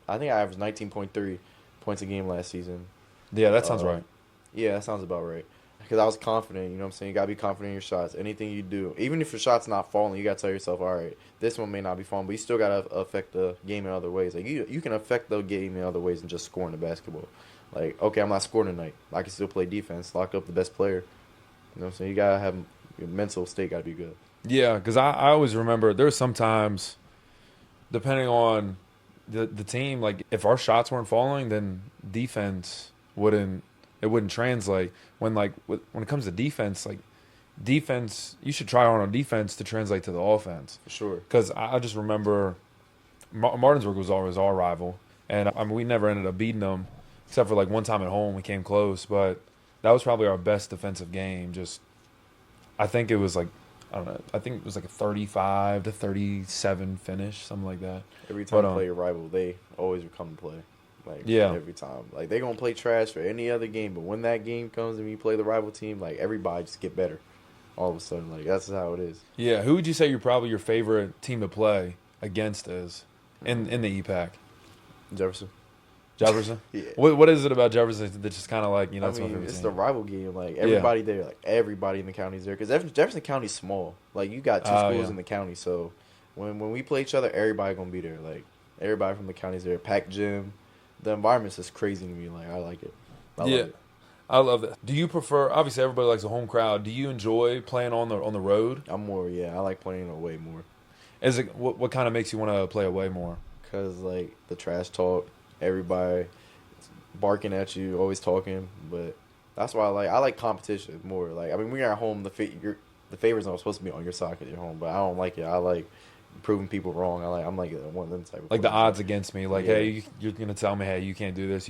I think I averaged 19.3 points a game last season. Yeah, that sounds right. Yeah, that sounds about right. because I was confident. You know what I'm saying? You gotta be confident in your shots. Anything you do, even if your shot's not falling, you gotta tell yourself, all right, this one may not be falling, but you still gotta affect the game in other ways. Like you can affect the game in other ways than just scoring the basketball. Like, okay, I'm not scoring tonight. I can still play defense, lock up the best player. You know what I'm saying? You gotta have your mental state gotta be good. Yeah, because I always remember there were some times, depending on the team, like if our shots weren't falling, then defense wouldn't translate. When it comes to defense, like defense, you should try hard on defense to translate to the offense. For sure. Because I just remember Martinsburg was always our rival, and I mean we never ended up beating them, except for like one time at home we came close. But that was probably our best defensive game. Just I think it was like. I don't know. I think it was like a 35-37 finish, something like that. Every time you play your rival, they always come to play. Like, yeah. Every time. Like, they're going to play trash for any other game, but when that game comes and you play the rival team, like, everybody just get better all of a sudden. Like, that's how it is. Yeah. Who would you say your favorite team to play against is in the EPAC? Jefferson. Yeah. What is it about Jefferson that's just kind of like, that's my favorite it's team? the rival game. Like, everybody there, like, everybody in the county's there. Because Jefferson County's small. Like, you got two schools in the county. So, when we play each other, everybody going to be there. Like, everybody from the county's there. Packed gym. The environment's just crazy to me. Like, I like it. I love it. I love that. Do you prefer, obviously everybody likes a home crowd. Do you enjoy playing on the road? I like playing away more. Is it what kind of makes you want to play away more? Because, like, the trash talk, everybody barking at you, always talking. But that's why I like competition more. Like, I mean, when you're at home, the favors are supposed to be on your side because you're home. But I don't like it. I like proving people wrong. I'm like one of them type of like person. The odds against me. Like, hey, you're gonna tell me, hey, you can't do this,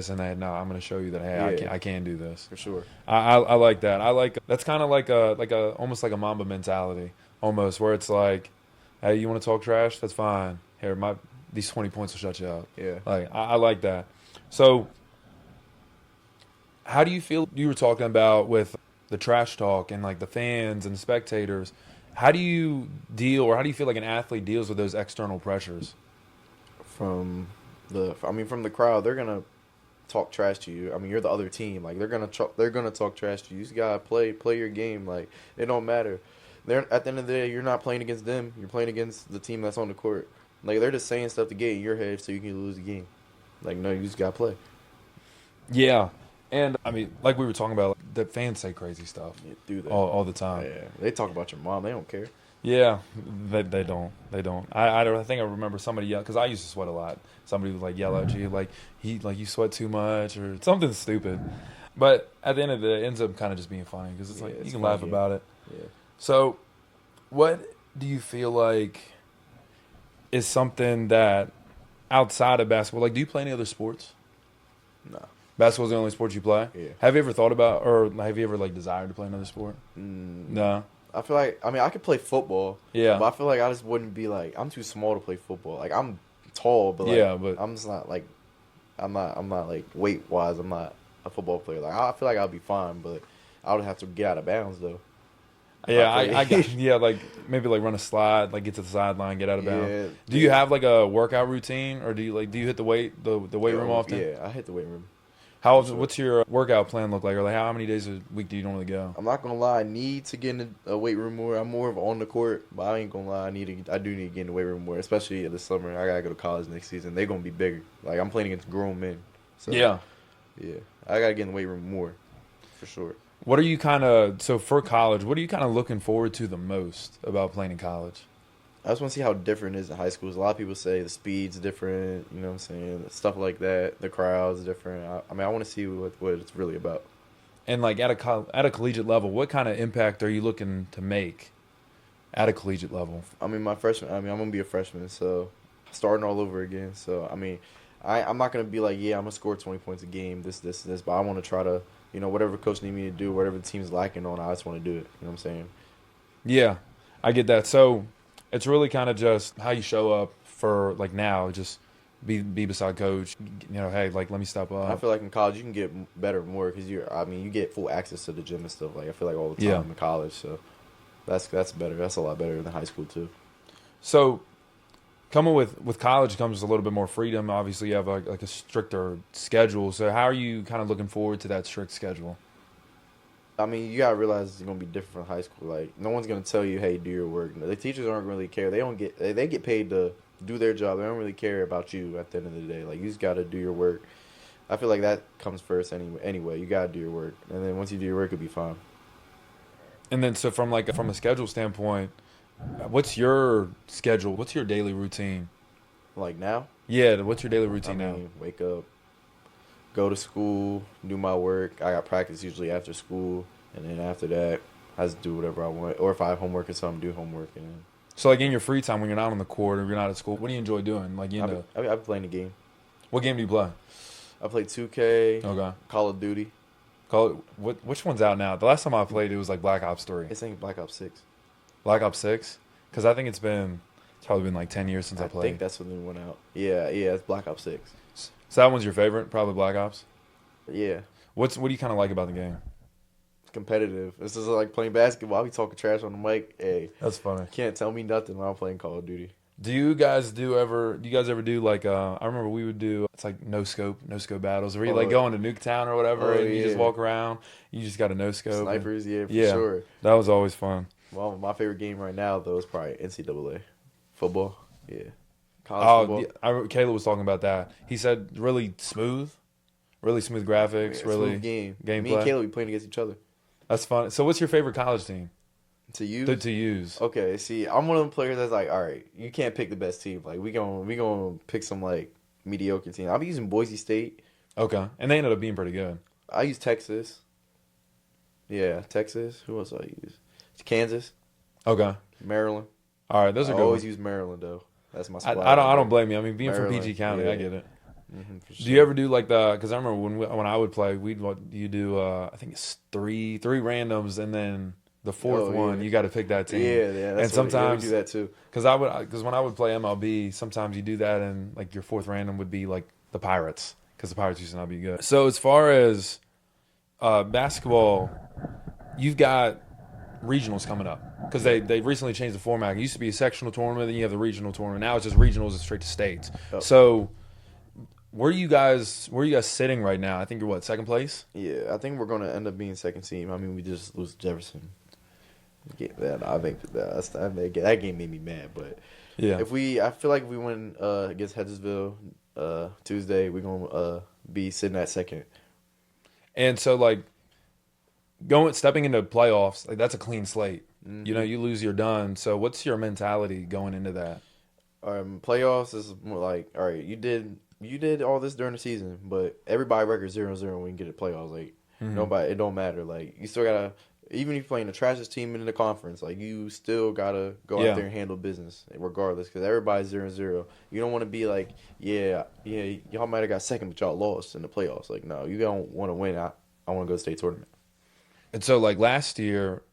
and then no, I'm gonna show you that, hey, I can do this for sure. I like that. That's kind of like a almost like a Mamba mentality, almost, where it's like, hey, you want to talk trash? That's fine. Here, these 20 points will shut you up. Yeah, like I like that. So, how do you feel? You were talking about with the trash talk and like the fans and the spectators. How do you feel like an athlete deals with those external pressures? From the crowd, they're gonna talk trash to you. I mean, you're the other team. Like, they're gonna talk trash to you. You just gotta play your game. Like, it don't matter. At the end of the day, you're not playing against them. You're playing against the team that's on the court. Like, they're just saying stuff to get in your head so you can lose the game. Like, no, you just gotta play. Yeah. And, I mean, like we were talking about, the fans say crazy stuff all the time. Yeah, they talk about your mom. They don't care. Yeah, they don't. I think I remember somebody yell, because I used to sweat a lot. Somebody would, like, yell at you, like, you sweat too much or something stupid. But at the end of the day, it ends up kind of just being funny because it's like you can laugh about it. Yeah. So what do you feel like is something that outside of basketball, like, do you play any other sports? No. Basketball's the only sport you play? Yeah. Have you ever thought about, or have you ever, like, desired to play another sport? No. I feel like, I could play football. Yeah. But I feel like I just wouldn't be, like, I'm too small to play football. Like, I'm tall, but, like, but I'm just not, like, I'm not, like, weight-wise, I'm not a football player. Like, I feel like I'll be fine, but I would have to get out of bounds, though. Yeah, like, maybe, like, run a slide, like, get to the sideline, get out of bounds. Yeah, do you have, like, a workout routine, or do you hit the weight room often? Yeah, I hit the weight room. What's your workout plan look like? Or, like, how many days a week do you normally go? I'm not gonna lie, I need to get in a weight room more. I'm more of on the court, but I ain't gonna lie, I do need to get in the weight room more, especially this summer. I gotta go to college next season. They're gonna be bigger. Like, I'm playing against grown men. So, yeah, I gotta get in the weight room more, for sure. What are you so for college, what are you kind of looking forward to the most about playing in college? I just want to see how different it is in high school. A lot of people say the speed's different, you know what I'm saying? Stuff like that. The crowd's different. I want to see what it's really about. And, like, at a collegiate level, what kind of impact are you looking to make at a collegiate level? I'm going to be a freshman, so starting all over again. So, I'm not going to be like, I'm going to score 20 points a game, this, but I want to try to, whatever coach need me to do, whatever the team's lacking on, I just want to do it. You know what I'm saying? Yeah, I get that. So, it's really kind of just how you show up for, like, now, just be beside coach. Hey, like, let me step up. I feel like in college you can get better more because you get full access to the gym and stuff. Like, I feel like all the time in college. So that's better. That's a lot better than high school too. So coming with college comes a little bit more freedom. Obviously, you have a stricter schedule. So how are you kind of looking forward to that strict schedule? I mean, you gotta realize it's gonna be different from high school. Like, no one's gonna tell you, "Hey, do your work." The teachers aren't really care. They get paid to do their job. They don't really care about you at the end of the day. Like, you just gotta do your work. I feel like that comes first anyway. You gotta do your work, and then once you do your work, it'll be fine. And then, so from a schedule standpoint, what's your schedule? What's your daily routine? Like now? Yeah, what's your daily routine now? Wake up, go to school, do my work. I got practice usually after school, and then after that, I just do whatever I want. Or if I have homework or something, do homework. And then, So, like, in your free time when you're not on the court or you're not at school, what do you enjoy doing? Like, I've been playing the game. What game do you play? I played 2K, Okay. Call of Duty. Which one's out now? The last time I played, it was like Black Ops 3. It's like Black Ops 6. Black Ops 6? Because I think it's probably been like 10 years since I played. I think that's when it went out. Yeah, it's Black Ops 6. So that one's your favorite? Probably Black Ops? Yeah. What do you kind of like about the game? It's competitive. This is like playing basketball. I'll be talking trash on the mic. Hey, that's funny. You can't tell me nothing when I'm playing Call of Duty. Do you guys ever do like I remember we would do, it's like no scope battles where you like go into Nuketown or whatever and you just walk around, you just got a no scope. Snipers, for sure. That was always fun. Well, my favorite game right now though is probably NCAA football. Yeah. College football. Yeah, Caleb was talking about that. He said really smooth graphics, really smooth game. Gameplay. Me and Caleb be playing against each other. That's fun. So what's your favorite college team? To use? To use. Okay, see, I'm one of them players that's like, all right, you can't pick the best team. Like, we gonna pick some, like, mediocre team. I'll be using Boise State. Okay. And they ended up being pretty good. I use Texas. Yeah, Texas. Who else do I use? Kansas. Okay. Maryland. All right, those are good. I always use Maryland, though. That's my spot. I don't blame you. I mean, being Maryland, from PG County, yeah. I get it. Mm-hmm, sure. Do you ever do like because I remember when I would play, you do I think it's three randoms and then the fourth one you got to pick that team. Yeah. That's and sometimes we do that too. Because when I would play MLB, sometimes you do that and like your fourth random would be like the Pirates because the Pirates used to not be good. So as far as basketball, you've got regionals coming up because they recently changed the format. It used to be a sectional tournament, then you have the regional tournament. Now it's just regionals and straight to states. Oh. So where are you guys sitting right now? I think you're second place? Yeah, I think we're going to end up being second team. I mean, we just lose Jefferson. I think that game made me mad, but yeah, I feel like if we win against Hedgesville Tuesday, we're gonna be sitting at second. And so like stepping into playoffs, like that's a clean slate. Mm-hmm. You know, you lose, you're done. So what's your mentality going into that? Playoffs is more like, all right, you did all this during the season, but everybody record 0-0 when you get to playoffs. Like nobody, it don't matter. Like you still gotta. Even if you're playing the trashiest team in the conference, like you still gotta go out there and handle business, regardless, because everybody's 0-0. You don't want to be like, y'all might have got second, but y'all lost in the playoffs. Like, no, you don't want to win. I want to go to state tournament. And so, like last year,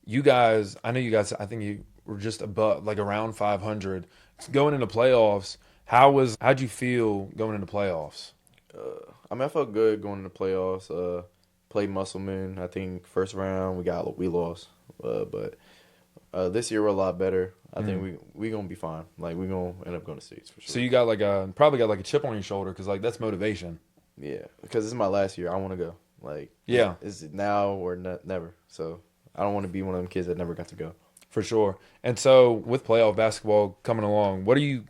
I think you were just above, like around 500 going into playoffs. How'd you feel going into playoffs? I felt good going into playoffs. Played Musselman. I think first round we lost, but this year we're a lot better. I think we gonna be fine. Like we gonna end up going to states for sure. So you got probably got a chip on your shoulder because like that's motivation. Yeah, because this is my last year. I want to go. Like is it now or never? So I don't want to be one of them kids that never got to go. For sure. And so with playoff basketball coming along, what do you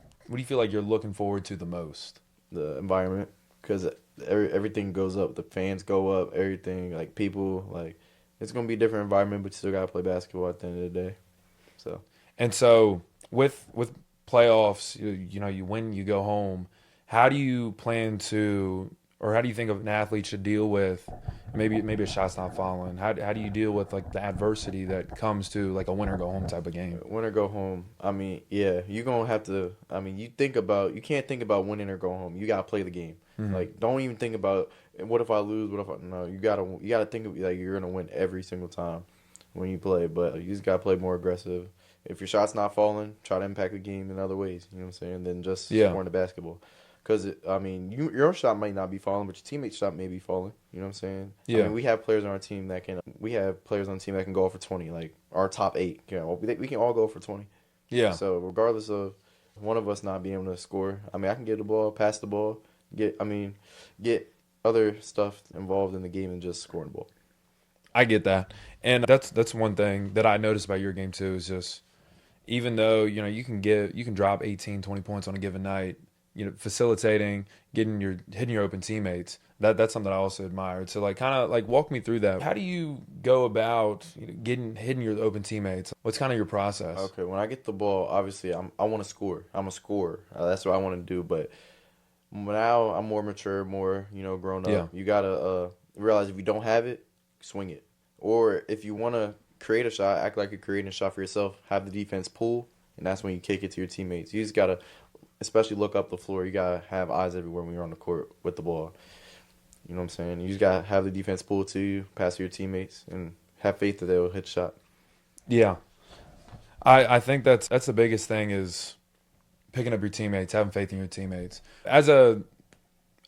feel like you're looking forward to the most? The environment, because everything goes up. The fans go up. Everything, like people, like it's gonna be a different environment, but you still gotta play basketball at the end of the day. So with playoffs, you win, you go home. How do you plan to, or how do you think an athlete should deal with maybe a shot's not falling? How do you deal with like the adversity that comes to like a win or go home type of game? Win or go home. I mean, yeah, you're gonna have to. I mean, you can't think about winning or go home. You gotta play the game. Mm-hmm. Like, don't even think about what if I lose. No, you gotta think of like you're gonna win every single time when you play. But you just gotta play more aggressive. If your shot's not falling, try to impact the game in other ways. You know what I'm saying? Than just scoring the basketball. Because, your own shot might not be falling, but your teammate's shot may be falling. You know what I'm saying? Yeah. I mean, we have players on our team that can go for 20. Like, our top 8. We can all go for 20. Yeah. So, regardless of one of us not being able to score, I mean, I can get the ball, pass the ball, get other stuff involved in the game and just scoring the ball. I get that. And that's one thing that I noticed about your game too is just even though, you can drop 18, 20 points on a given night, facilitating, hitting your open teammates. That's something I also admired. So like kind of like walk me through that. How do you go about hitting your open teammates? What's kind of your process? Okay, when I get the ball, obviously I want to score. I'm a scorer. That's what I want to do. But now I'm more mature, more grown Yeah. up. You gotta realize if you don't have it, swing it. Or if you want to create a shot, act like you're creating a shot for yourself. Have the defense pull, and that's when you kick it to your teammates. You just gotta, especially look up the floor. You gotta have eyes everywhere when you're on the court with the ball. You know what I'm saying? You just gotta have the defense pull to you, pass to your teammates, and have faith that they'll hit the shot. Yeah. I think that's the biggest thing is picking up your teammates, having faith in your teammates. As a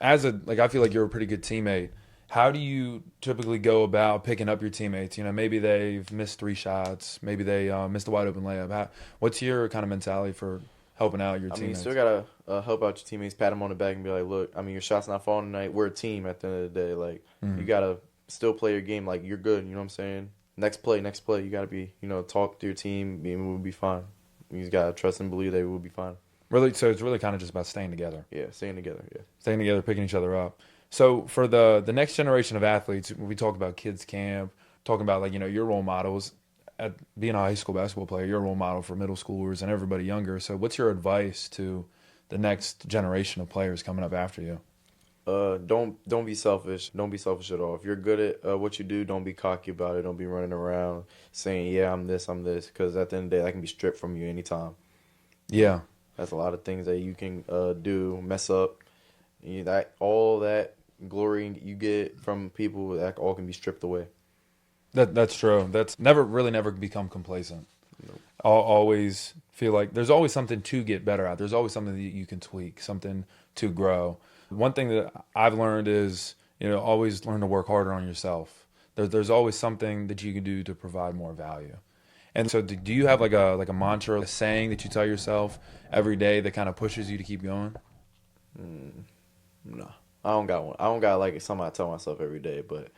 like I feel like you're a pretty good teammate. How do you typically go about picking up your teammates? Maybe they've missed 3 shots, maybe they missed a wide open layup. What's your kind of mentality for helping out your teammates? You still gotta help out your teammates, pat them on the back, and be like, "Look, your shot's not falling tonight. We're a team at the end of the day. Like, you gotta still play your game. Like, you're good. You know what I'm saying? Next play. You gotta be, talk to your team. And we'll be fine. You just gotta trust and believe they will be fine. Really, so it's really kind of just about staying together. Yeah, staying together. Yeah, staying together, picking each other up. So for the next generation of athletes, we talk about kids camp, talking about like your role models. At being a high school basketball player, you're a role model for middle schoolers and everybody younger. So what's your advice to the next generation of players coming up after you? Don't be selfish. Don't be selfish at all. If you're good at what you do, don't be cocky about it. Don't be running around saying, "Yeah, I'm this, because at the end of the day, that can be stripped from you anytime. Yeah, that's a lot of things that you can do, mess up. All that glory you get from people, that all can be stripped away. That's true. That's never become complacent. Nope. I'll always feel like there's always something to get better at. There's always something that you can tweak, something to grow. One thing that I've learned is, always learn to work harder on yourself. There's always something that you can do to provide more value. And so do you have like a mantra, a saying that you tell yourself every day that kind of pushes you to keep going? No, I don't got one. I don't got like something I tell myself every day, but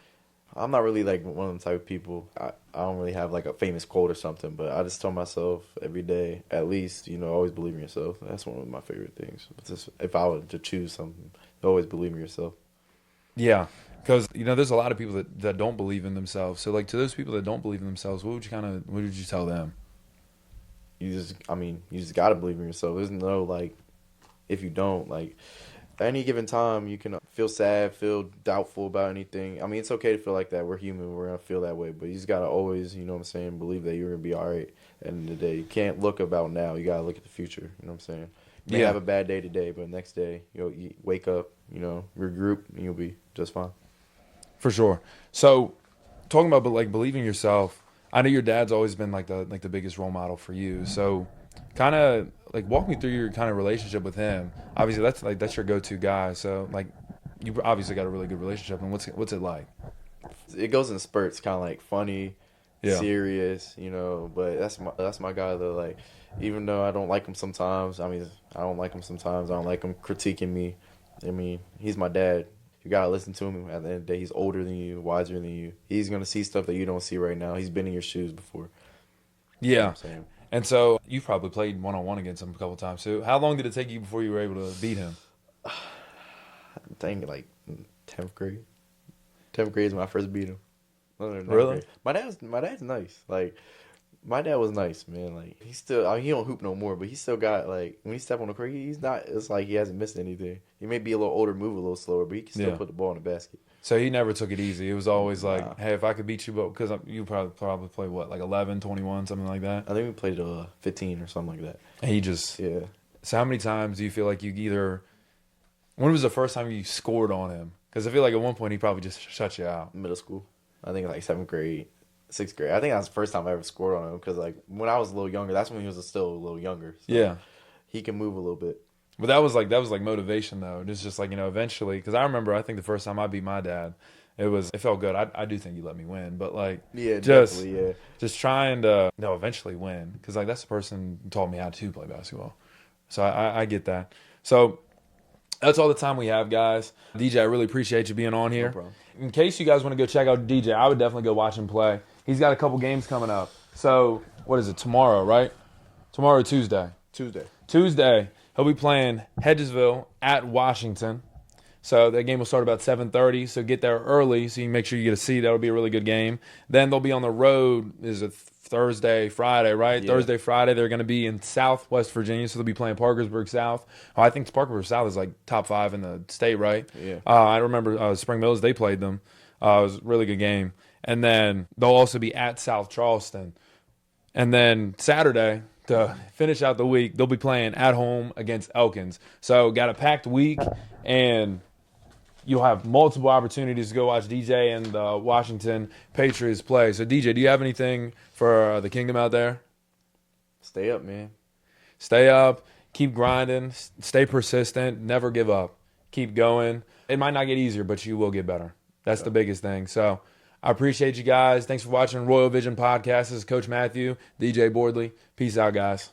I'm not really like one of them type of people. I don't really have like a famous quote or something, but I just tell myself every day, at least, always believe in yourself. That's one of my favorite things. Just, if I were to choose something, always believe in yourself. Yeah, because there's a lot of people that don't believe in themselves. So like to those people that don't believe in themselves, what would you tell them? You just gotta believe in yourself. There's no like, if you don't, like, at any given time, you can feel sad, feel doubtful about anything. It's okay to feel like that. We're human. We're going to feel that way. But you just got to always, believe that you're going to be all right at the end of the day. You can't look about now. You got to look at the future. You know what I'm saying? You may have a bad day today, but next day, you wake up, regroup, and you'll be just fine. For sure. So talking about like believing in yourself, I know your dad's always been like the biggest role model for you. So kind of like walk me through your kind of relationship with him. Obviously that's your go-to guy. So like you obviously got a really good relationship. And what's it like? It goes in spurts, kind of like funny, serious, but that's my guy though. Like, even though I don't like him sometimes, I don't like him sometimes. I don't like him critiquing me. He's my dad. You gotta listen to him. At the end of the day, he's older than you, wiser than you. He's gonna see stuff that you don't see right now. He's been in your shoes before. Yeah. You know what I'm saying? And so you've probably played one-on-one against him a couple times too. How long did it take you before you were able to beat him? I think like 10th grade. 10th grade is when I first beat him. Really? My dad's nice. Like, my dad was nice, man. Like, he still, he don't hoop no more, but he still got, like, when he step on the court, he's not, it's like he hasn't missed anything. He may be a little older, move a little slower, but he can still put the ball in the basket. So he never took it easy. It was always like, hey, if I could beat you, because you probably play what, like 11, 21, something like that? I think we played 15 or something like that. And he just, So how many times do you feel like when was the first time you scored on him? Because I feel like at one point he probably just shut you out. Middle school. I think like 7th grade, 6th grade. I think that was the first time I ever scored on him because like when I was a little younger, that's when he was still a little younger. So he can move a little bit. But that was like motivation though. It's just like, eventually, because I remember I think the first time I beat my dad, it felt good. I do think you let me win, but like just trying to eventually win because like that's the person who taught me how to play basketball. So I get that. So that's all the time we have, guys. DJ, I really appreciate you being on here. No problem. In case you guys want to go check out DJ, I would definitely go watch him play. He's got a couple games coming up. So, what is it, tomorrow, right? Tomorrow or Tuesday? Tuesday, he'll be playing Hedgesville at Washington. So that game will start about 7:30. So get there early so you can make sure you get a seat. That'll be a really good game. Then they'll be on the road. Is it Thursday, Friday, right? Yeah. Thursday, Friday. They're going to be in Southwest Virginia. So they'll be playing Parkersburg South. Oh, I think Parkersburg South is like top 5 in the state, right? Yeah. I remember Spring Mills. They played them. It was a really good game. And then they'll also be at South Charleston. And then Saturday, to finish out the week, they'll be playing at home against Elkins. So got a packed week, and you'll have multiple opportunities to go watch DJ and the Washington Patriots play. So, DJ, do you have anything for the Kingdom out there? Stay up, man. Stay up. Keep grinding. Stay persistent. Never give up. Keep going. It might not get easier, but you will get better. That's the biggest thing. So, I appreciate you guys. Thanks for watching Royal Vision Podcast. This is Coach Matthew, DJ Boardley. Peace out, guys.